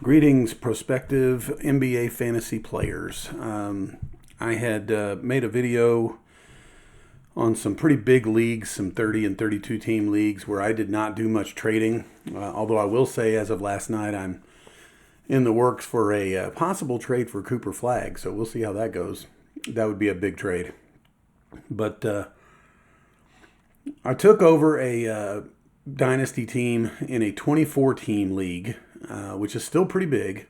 Greetings, prospective NBA fantasy players. I had made a video on some pretty big leagues, some 30 and 32 team leagues, where I did not do much trading. Although I will say, as of last night, I'm in the works for a possible trade for Cooper Flagg. So we'll see how that goes. That would be a big trade. But I took over a Dynasty team in a 24 team league, which is still pretty big.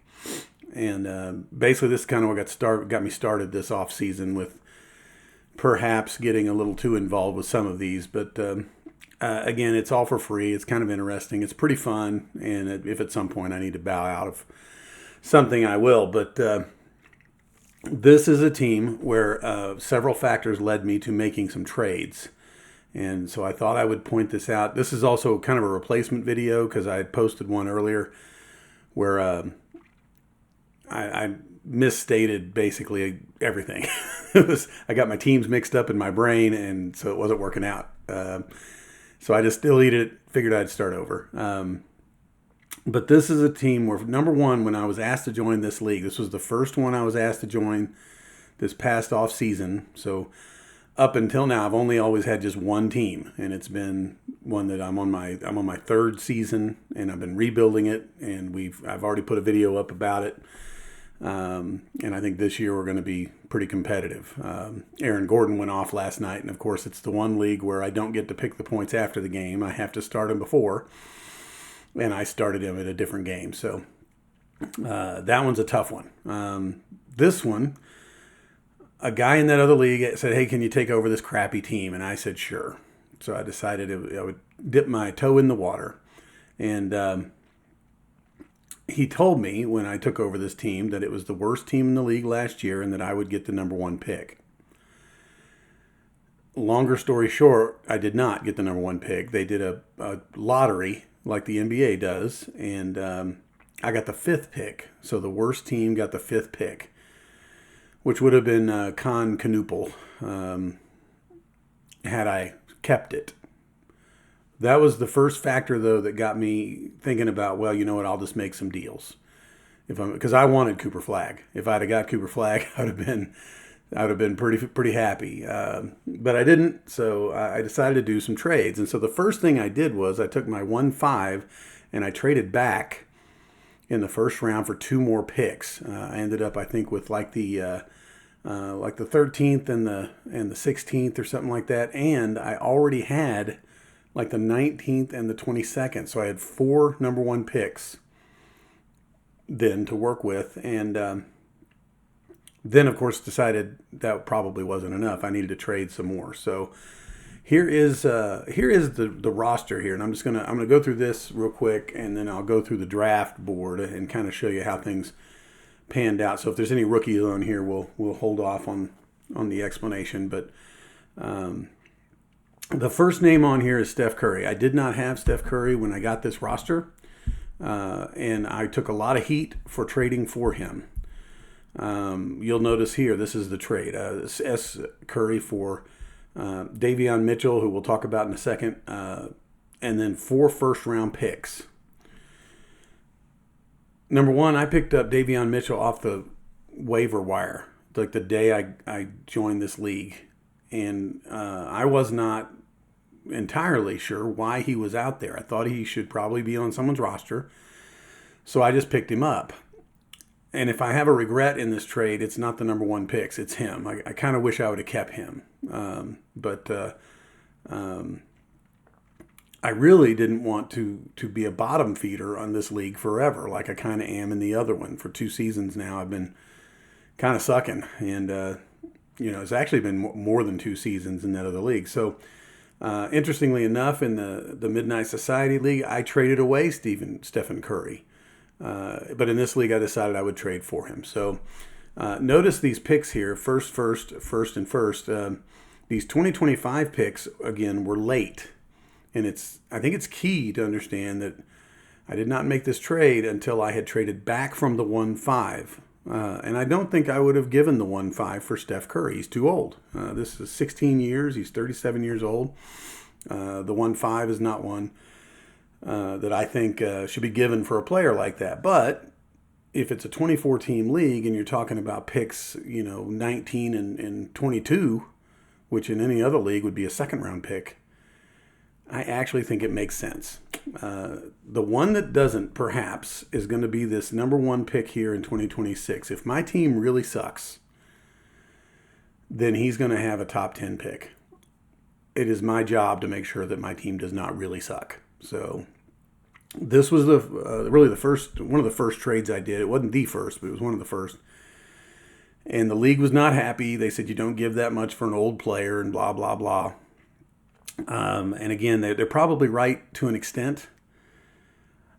And basically, this is kind of what got me started this off season, with perhaps getting a little too involved with some of these. But again, it's all for free. It's kind of interesting. It's pretty fun. And if at some point I need to bow out of something, I will. But this is a team where several factors led me to making some trades. And so I thought I would point this out. This is also kind of a replacement video, because I had posted one earlier where I misstated basically everything. I got my teams mixed up in my brain, and so it wasn't working out. So I just deleted it, figured I'd start over. But this is a team where, number one, when I was asked to join this league, this was the first one I was asked to join this past off season. So up until now, I've only always had just one team, and it's been one that I'm on my third season, and I've been rebuilding it, and I've already put a video up about it. And I think this year we're going to be pretty competitive. Aaron Gordon went off last night, and of course it's the one league where I don't get to pick the points after the game. I have to start him before, and I started him at a different game. So that one's a tough one. This one, a guy in that other league said, "Hey, can you take over this crappy team?" And I said, "Sure." So I decided I would dip my toe in the water. And he told me when I took over this team that it was the worst team in the league last year, and that I would get the number one pick. Longer story short, I did not get the number one pick. They did a lottery like the NBA does, and I got the fifth pick. So the worst team got the fifth pick, which would have been Con Canoopal had I kept it. That was the first factor, though, that got me thinking about, well, you know what, I'll just make some deals. Because I wanted Cooper Flagg. If I'd have got Cooper Flagg, I would have been pretty happy. But I didn't, so I decided to do some trades. And so the first thing I did was I took my 1-5 and I traded back in the first round for two more picks. I ended up, I think, with like the 13th and the 16th or something like that. And I already had like the 19th and the 22nd. So I had four number one picks then to work with. And then, of course, decided that probably wasn't enough. I needed to trade some more. So here is the roster here. And I'm gonna go through this real quick, and then I'll go through the draft board and kind of show you how things panned out. So if there's any rookies on here, we'll hold off on the explanation. But the first name on here is Steph Curry. I did not have Steph Curry when I got this roster, and I took a lot of heat for trading for him. You'll notice here, this is the trade. S. Curry for Davion Mitchell, who we'll talk about in a second, and then 4 first-round picks. Number one, I picked up Davion Mitchell off the waiver wire, like the day I joined this league. And I was not entirely sure why he was out there. I thought he should probably be on someone's roster. So I just picked him up. And if I have a regret in this trade, it's not the number one picks. It's him. I kind of wish I would have kept him. But I really didn't want to be a bottom feeder on this league forever, like I kind of am in the other one. For 2 seasons now, I've been kind of sucking. And it's actually been more than 2 seasons in that other league. So, interestingly enough, in the Midnight Society League, I traded away Stephen Curry. But in this league, I decided I would trade for him. So, notice these picks here, first. These 2025 picks, again, were late. And I think it's key to understand that I did not make this trade until I had traded back from the 1-5. And I don't think I would have given the 1-5 for Steph Curry. He's too old. This is 16 years. He's 37 years old. The 1-5 is not one that I think should be given for a player like that. But if it's a 24 team league and you're talking about picks, 19 and 22, which in any other league would be a second round pick, I actually think it makes sense. The one that doesn't, perhaps, is going to be this number one pick here in 2026. If my team really sucks, then he's going to have a top 10 pick. It is my job to make sure that my team does not really suck. So this was really one of the first trades I did. It wasn't the first, but it was one of the first. And the league was not happy. They said you don't give that much for an old player and blah, blah, blah. And again, they're probably right to an extent.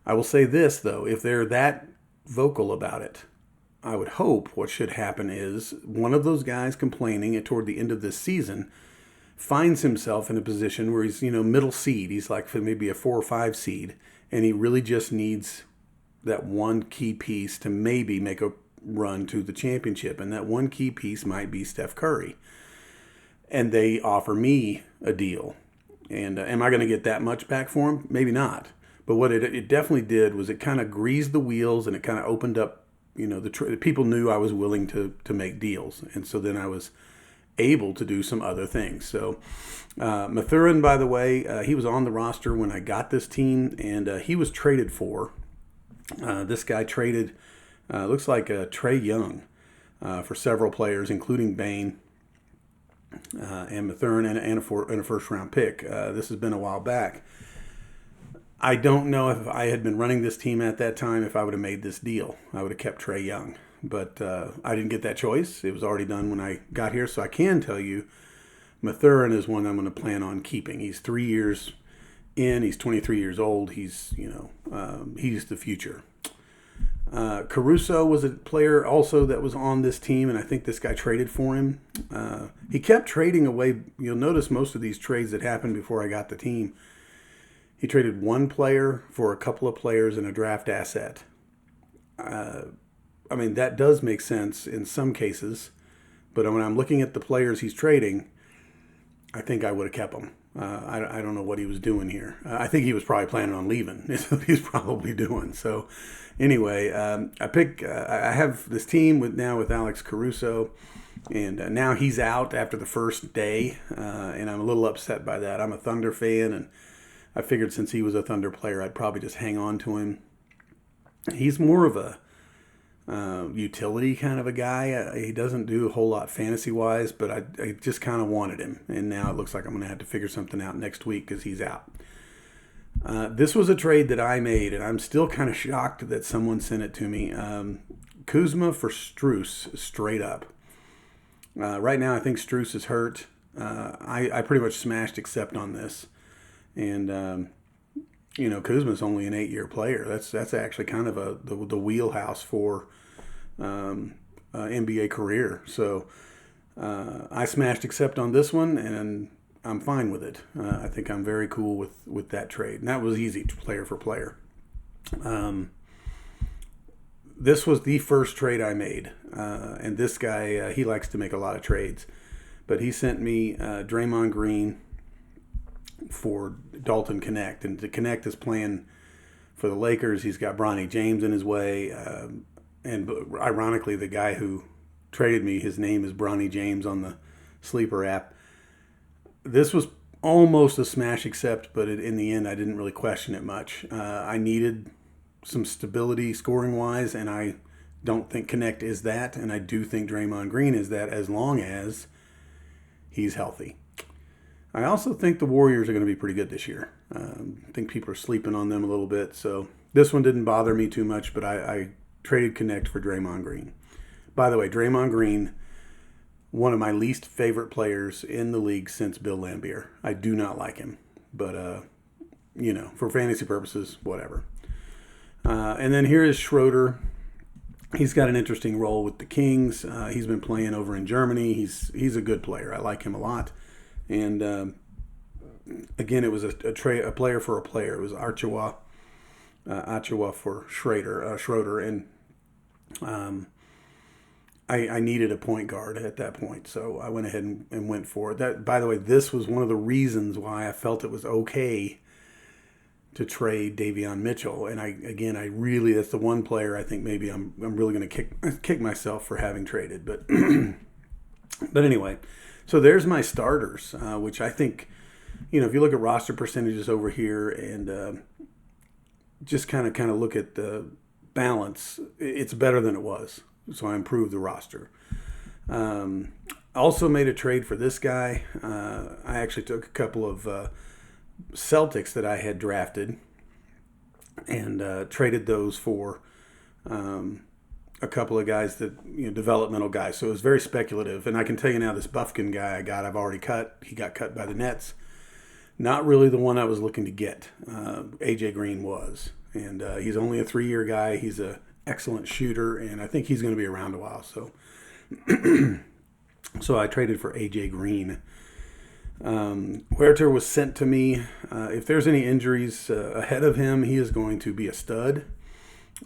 I will say this, though. If they're that vocal about it, I would hope what should happen is one of those guys complaining toward the end of this season finds himself in a position where he's, middle seed. He's like maybe a 4 or 5 seed, and he really just needs that one key piece to maybe make a run to the championship. And that one key piece might be Steph Curry. And they offer me a deal. And am I going to get that much back for him? Maybe not. But what it definitely did was it kind of greased the wheels, and it kind of opened up, the people knew I was willing to make deals. And so then I was able to do some other things. So Mathurin, by the way, he was on the roster when I got this team, and he was traded for. This guy traded, looks like Trae Young for several players, including Bane. And Mathurin and a first-round pick. This has been a while back. I don't know if I had been running this team at that time, if I would have made this deal. I would have kept Trae Young. But I didn't get that choice. It was already done when I got here. So I can tell you Mathurin is one I'm going to plan on keeping. He's 3 years in. He's 23 years old. He's the future. Caruso was a player also that was on this team, and I think this guy traded for him. He kept trading away. You'll notice most of these trades that happened before I got the team, he traded one player for a couple of players and a draft asset. That does make sense in some cases, but when I'm looking at the players he's trading, I think I would have kept him. I don't know what he was doing here. I think he was probably planning on leaving. Is what he's probably doing. So anyway, I have this team with Alex Caruso, and now he's out after the first day, and I'm a little upset by that. I'm a Thunder fan, and I figured since he was a Thunder player, I'd probably just hang on to him. He's more of a utility kind of a guy. He doesn't do a whole lot fantasy-wise, but I just kind of wanted him. And now it looks like I'm going to have to figure something out next week because he's out. This was a trade that I made, and I'm still kind of shocked that someone sent it to me. Kuzma for Strus, straight up. Right now, I think Strus is hurt. I pretty much smashed accept on this. And Kuzma's only an 8-year player. That's actually kind of the wheelhouse for NBA career. So I smashed accept on this one, and I'm fine with it. I think I'm very cool with that trade. And that was easy, player for player. This was the first trade I made. And this guy, he likes to make a lot of trades. But he sent me Draymond Green for Dalton Connect. And to Connect is playing for the Lakers. He's got Bronny James in his way. And ironically, the guy who traded me, his name is Bronny James on the Sleeper app. This was almost a smash accept, but in the end, I didn't really question it much. I needed some stability scoring-wise, and I don't think Connect is that, and I do think Draymond Green is that as long as he's healthy. I also think the Warriors are going to be pretty good this year. I think people are sleeping on them a little bit, so this one didn't bother me too much, but I traded Connect for Draymond Green. By the way, Draymond Green, one of my least favorite players in the league since Bill Laimbeer. I do not like him, but, for fantasy purposes, whatever. And then here is Schroeder. He's got an interesting role with the Kings. He's been playing over in Germany. He's a good player. I like him a lot. And again, it was a player for a player. It was Achiuwa for Schroeder, and I needed a point guard at that point, so I went ahead and went for it. That, by the way, this was one of the reasons why I felt it was okay to trade Davion Mitchell. And I really, that's the one player I think maybe I'm really going to kick myself for having traded. But but anyway, so there's my starters, which I think, if you look at roster percentages over here and just kind of look at the balance, it's better than it was. So I improved the roster. Also made a trade for this guy. I actually took a couple of Celtics that I had drafted and traded those for a couple of guys that, developmental guys. So it was very speculative. And I can tell you now, this Buffkin guy I've already cut. He got cut by the Nets. Not really the one I was looking to get. AJ Green was. And he's only a 3-year guy. He's an excellent shooter, and I think he's going to be around a while. So so I traded for AJ Green. Huerter was sent to me. If there's any injuries ahead of him, he is going to be a stud.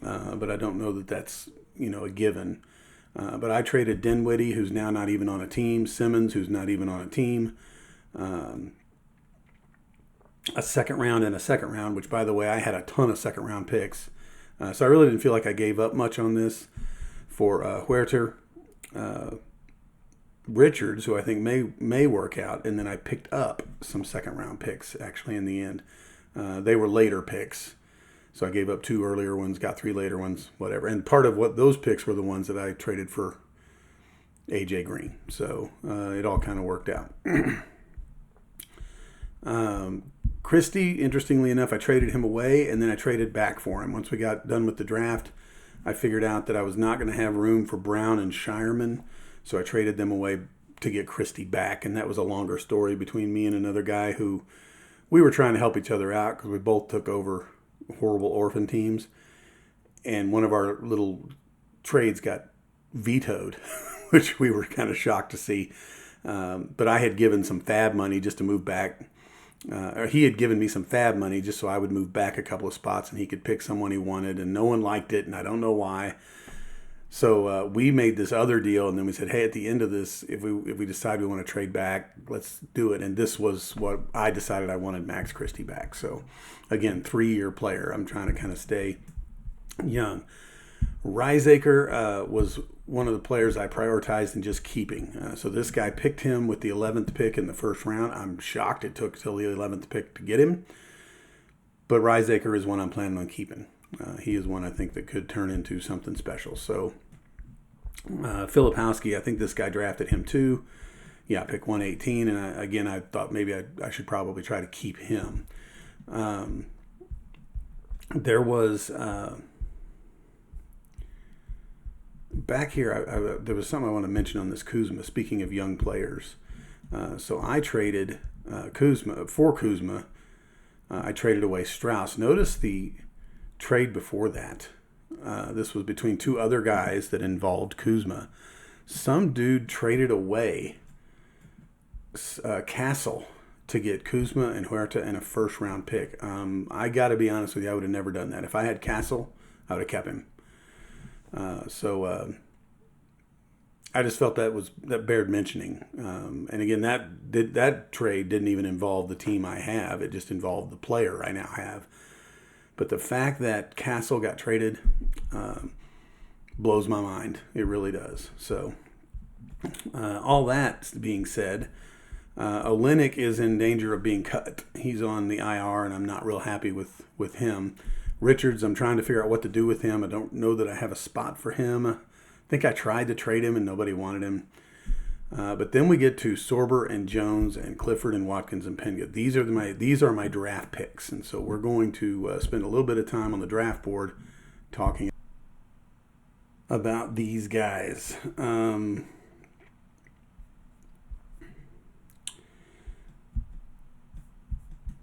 But I don't know that that's, a given. But I traded Dinwiddie, who's now not even on a team. Simmons, who's not even on a team. A second round, which, by the way, I had a ton of second round picks. So I really didn't feel like I gave up much on this for Huerter. Richards, who I think may work out, and then I picked up some second round picks actually in the end. They were later picks, so I gave up 2 earlier ones, got 3 later ones, whatever. And part of what those picks were the ones that I traded for AJ Green. So it all kind of worked out. Christie, interestingly enough, I traded him away, and then I traded back for him. Once we got done with the draft, I figured out that I was not going to have room for Brown and Shireman, so I traded them away to get Christie back, and that was a longer story between me and another guy who we were trying to help each other out because we both took over horrible Orphan teams, and one of our little trades got vetoed, which we were kind of shocked to see. But I had given some fab money just to move back. Or he had given me some fab money just so I would move back a couple of spots and he could pick someone he wanted, and no one liked it, and I don't know why. So we made this other deal, and then we said, hey, at the end of this, if we decide we want to trade back, let's do it. And this was what I decided I wanted Max Christie back. So again, 3-year player. I'm trying to kind of stay young. Risaker was one of the players I prioritized in just keeping. So this guy picked him with the 11th pick in the first round. I'm shocked it took till the 11th pick to get him. But Risaker is one I'm planning on keeping. He is one I think that could turn into something special. So Filipowski, I think this guy drafted him too. Yeah, pick 118. And I thought maybe I should probably try to keep him. There was... back here, there was something I want to mention on this Kuzma. Speaking of young players, so I traded Kuzma for Kuzma. I traded away Strauss. Notice the trade before that. This was between 2 other guys that involved Kuzma. Some dude traded away Castle to get Kuzma and Huerta and a first-round pick. I got to be honest with you, I would have never done that. If I had Castle, I would have kept him. So I just felt that bared mentioning. And again, that trade didn't even involve the team I have. It just involved the player I now have. But the fact that Castle got traded blows my mind. It really does. So all that being said, Olynyk is in danger of being cut. He's on the IR, and I'm not real happy with him. Richards, I'm trying to figure out what to do with him. I don't know that I have a spot for him. I think I tried to trade him and nobody wanted him. But then we get to Sorber and Jones and Clifford and Watkins and Penga. These are my draft picks. And so we're going to spend a little bit of time on the draft board talking about these guys.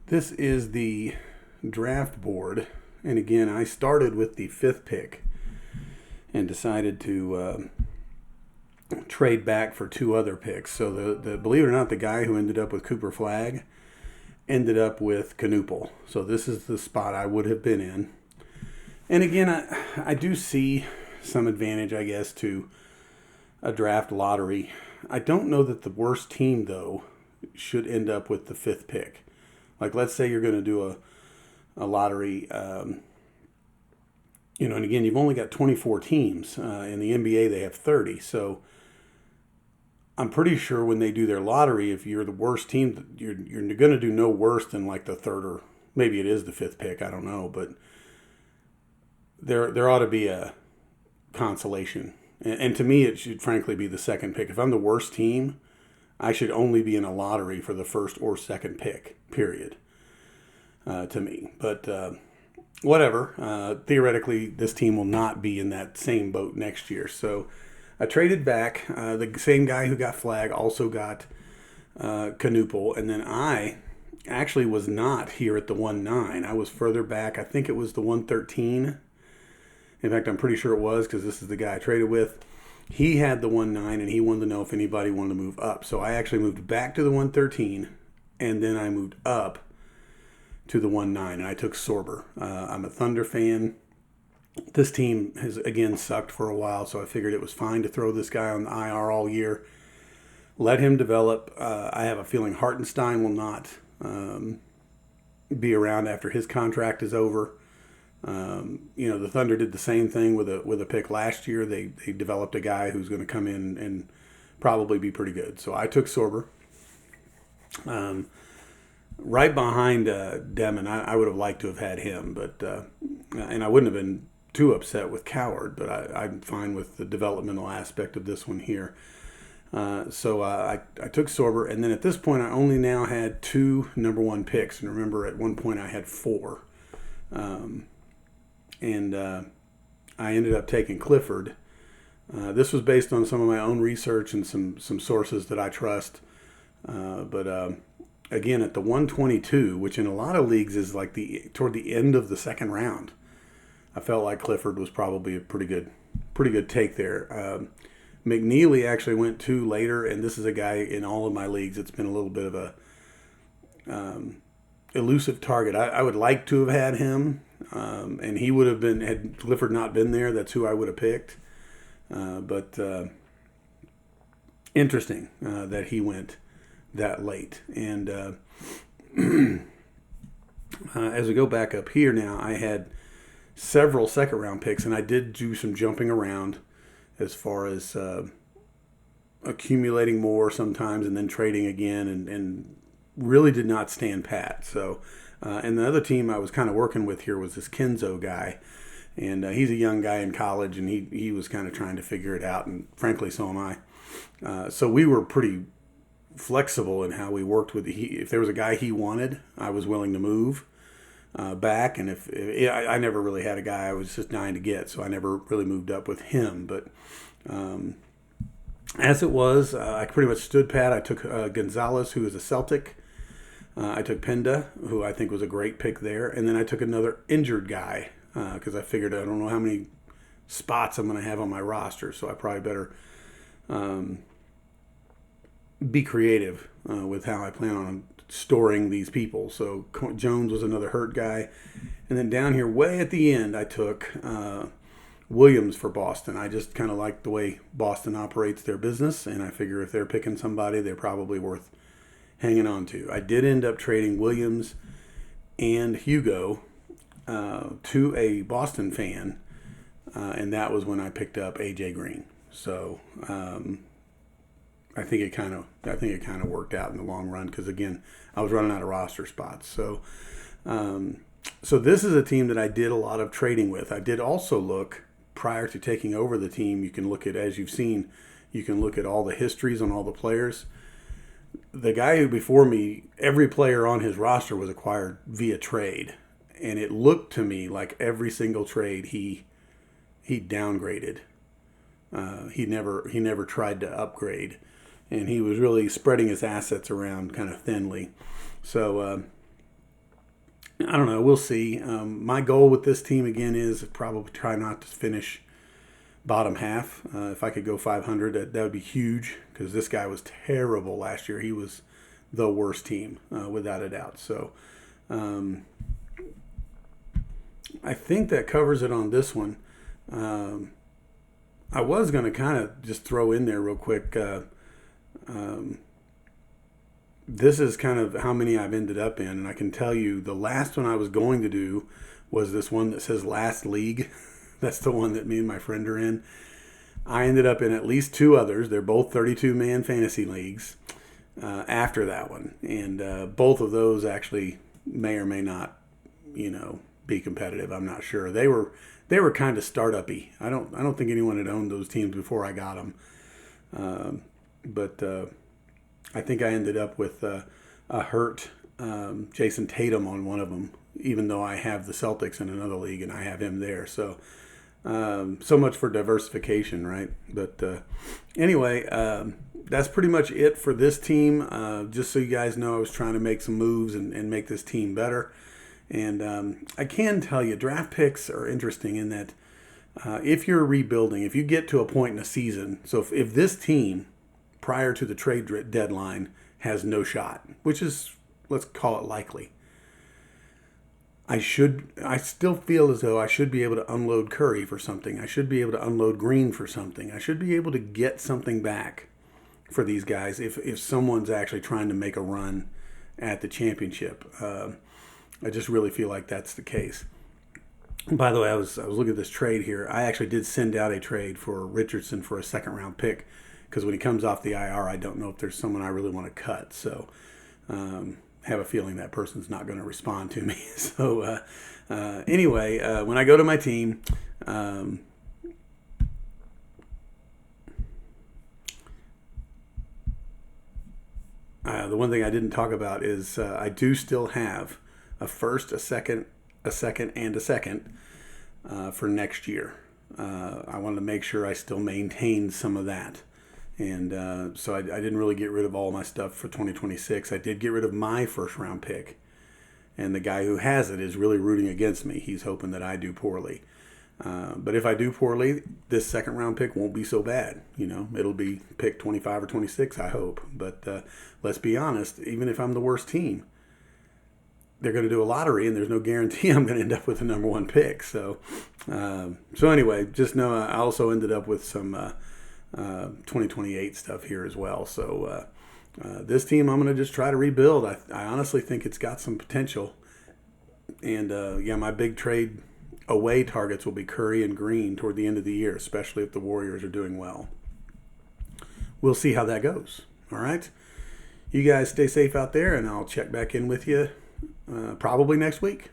This is the draft board. And again, I started with the 5th pick and decided to trade back for 2 other picks. So the believe it or not, the guy who ended up with Cooper Flagg ended up with Knuppel. So this is the spot I would have been in. And again, I do see some advantage, I guess, to a draft lottery. I don't know that the worst team, though, should end up with the 5th pick. Like, let's say you're going to do lottery. And again, you've only got 24 teams. In the NBA, they have 30. So I'm pretty sure when they do their lottery, if you're the worst team, you're going to do no worse than like the third, or maybe it is the fifth pick. I don't know, but there ought to be a consolation. And to me, it should frankly be the second pick. If I'm the worst team, I should only be in a lottery for the first or second pick, period, to me. But whatever. Theoretically, this team will not be in that same boat next year. So I traded back. The same guy who got Flag also got Canoopel. And then I actually was not here at the 1-9. I was further back. I think it was the 113. In fact, I'm pretty sure it was, because this is the guy I traded with. He had the 1-9, and he wanted to know if anybody wanted to move up. So I actually moved back to the 113, and then I moved up to the 1-9, and I took Sorber. I'm a Thunder fan. This team has, again, sucked for a while, so I figured it was fine to throw this guy on the IR all year. Let him develop. I have a feeling Hartenstein will not be around after his contract is over. The Thunder did the same thing with a pick last year. They developed a guy who's going to come in and probably be pretty good. So I took Sorber. Right behind Demon, I would have liked to have had him, but and I wouldn't have been too upset with Coward, but I'm fine with the developmental aspect of this one here. So I took Sorber, and then at this point I only now had 2 number 1 picks, and remember at one point I had 4. And I ended up taking Clifford. This was based on some of my own research and some sources that I trust. But again, at the 122, which in a lot of leagues is like toward the end of the second round, I felt like Clifford was probably a pretty good take there. McNeely actually went 2 later, and this is a guy in all of my leagues. It's been a little bit of a elusive target. I would like to have had him, and he would have been, had Clifford not been there, that's who I would have picked. But interesting that he went that late. And as we go back up here now, I had several second round picks, and I did do some jumping around as far as accumulating more sometimes and then trading again, and really did not stand pat. So and the other team I was kind of working with here was this Kenzo guy, and he's a young guy in college, and he was kind of trying to figure it out, and frankly so am I. So we were pretty flexible in how we worked with if there was a guy he wanted, I was willing to move back, and if I never really had a guy I was just dying to get, so I never really moved up with him. But as it was, I pretty much stood pat. I took Gonzalez, who is a Celtic. I took Penda, who I think was a great pick there, and then I took another injured guy because I figured I don't know how many spots I'm going to have on my roster, so I probably better be creative with how I plan on storing these people. So Jones was another hurt guy. And then down here way at the end, I took Williams for Boston. I just kind of like the way Boston operates their business, and I figure if they're picking somebody, they're probably worth hanging on to. I did end up trading Williams and Hugo to a Boston fan, and that was when I picked up AJ Green. So I think it kind of worked out in the long run, because again, I was running out of roster spots. So so this is a team that I did a lot of trading with. I did also look prior to taking over the team. You can look at, as you've seen, you can look at all the histories on all the players. The guy who before me, every player on his roster was acquired via trade, and it looked to me like every single trade he downgraded. He never tried to upgrade, and he was really spreading his assets around kind of thinly. So I don't know. We'll see. My goal with this team again is probably try not to finish bottom half. If I could go 500, that would be huge, because this guy was terrible last year. He was the worst team without a doubt. So I think that covers it on this one. I was going to kind of just throw in there real quick this is kind of how many I've ended up in. And I can tell you the last one I was going to do was this one that says Last League. That's the one that me and my friend are in. I ended up in at least two others. They're both 32-man fantasy leagues after that one. And both of those actually may or may not, be competitive. I'm not sure. They were kind of startup-y. I don't think anyone had owned those teams before I got them. But I think I ended up with a hurt Jason Tatum on one of them, even though I have the Celtics in another league and I have him there. So so much for diversification, right? But anyway, that's pretty much it for this team. Just so you guys know, I was trying to make some moves and make this team better. And I can tell you, draft picks are interesting in that if you're rebuilding, if you get to a point in a season, so if this team prior to the trade deadline has no shot, which is, let's call it likely, I still feel as though I should be able to unload Curry for something. I should be able to unload Green for something. I should be able to get something back for these guys if someone's actually trying to make a run at the championship. I just really feel like that's the case. By the way, I was looking at this trade here. I actually did send out a trade for Richardson for a second-round pick because when he comes off the IR, I don't know if there's someone I really want to cut. So have a feeling that person's not going to respond to me. So anyway, when I go to my team, the one thing I didn't talk about is I do still have a first, a second, and a second for next year. I wanted to make sure I still maintained some of that. And so I didn't really get rid of all my stuff for 2026. I did get rid of my first round pick. And the guy who has it is really rooting against me. He's hoping that I do poorly. But if I do poorly, this second round pick won't be so bad. It'll be pick 25 or 26, I hope. But let's be honest, even if I'm the worst team, they're going to do a lottery, and there's no guarantee I'm going to end up with the number one pick. So anyway, just know I also ended up with some 2028 stuff here as well. So this team, I'm going to just try to rebuild. I honestly think it's got some potential. And my big trade away targets will be Curry and Green toward the end of the year, especially if the Warriors are doing well. We'll see how that goes. All right. You guys stay safe out there, and I'll check back in with you probably next week.